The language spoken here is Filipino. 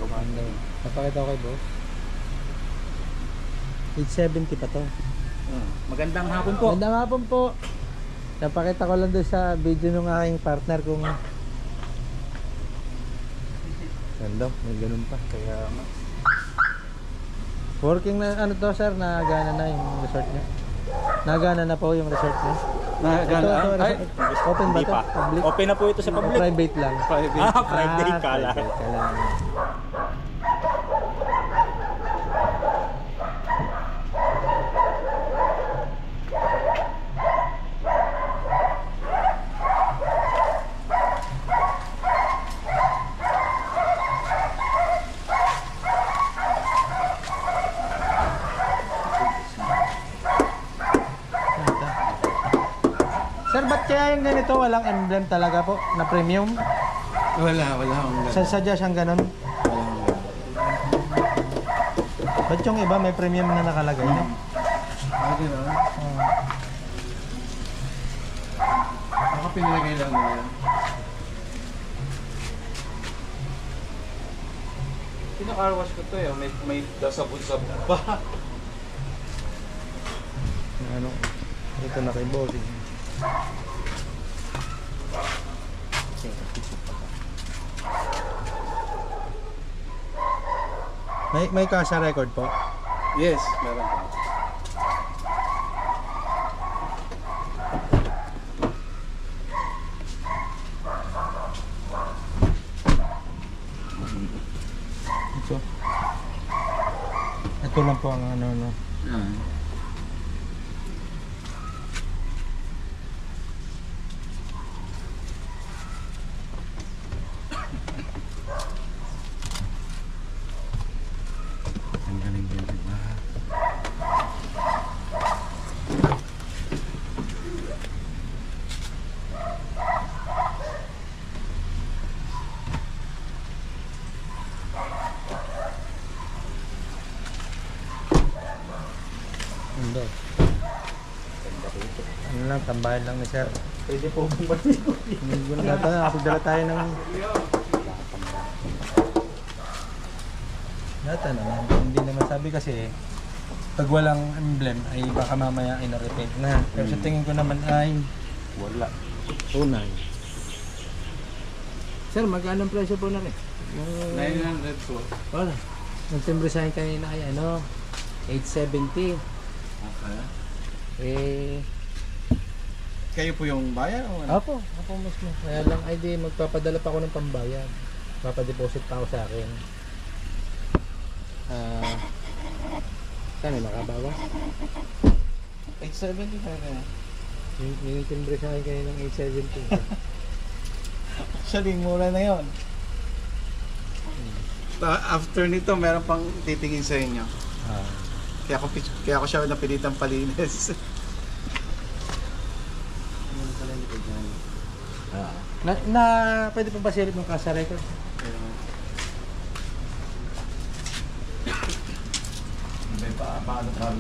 Ano? Napakita ko kay boss. 870 pa to. Magandang hapon po. Magandang hapon po. Napakita ko lang doon sa video ng aking partner kung ganda, may ganun pa. Kaya Working na ano to sir, nagana na yung resort niya. Nagana na po yung resort niya. Ito, ay, open ba to? pa. Public? Open na po ito sa public. Private lang. Private kala. Private ka lang. Sir, ba't kaya yung ganito walang emblem talaga po na premium? Wala akong ganun. Sadya siyang ganun. Ba't yung iba may premium na nakalagay? No? Gano'n? Ako pinilagay lang nila. Pinakarwash ko to eh. May dasabon-sabon pa. Ano? Ito na kay bossing. May kasha record po. Yes, meron. Ito lang po ang ano no. Ang galing din, diba? Hindi. Ano lang, tambahan lang ni sir. Pwede po bumalik. Nakapagdala tayo ng data naman. Hindi naman sabi kasi pag walang emblem ay baka mamaya ay na-repaint na. Pero sa tingin ko naman ay Wala. tunay. Sir, magkano ang presyo po na rin? 900 po. Wala. Nagtimbre sa akin kanina ay ano, 870. Okay. Eh, Kayo po yung buyer o ano? ako mismo. Kaya lang ay di magpapadala pa ako ng pambayad. Papadeposit pa ako sa akin. Kano makabawas? 870 talaga. Yung timbre sa akin kanina ng 870. Actually, mura na yun. After nito, meron pang titingin sa inyo. Kaya ako siya napilitang palinis. Pwede pa ba silip ng kasa record? May paano pang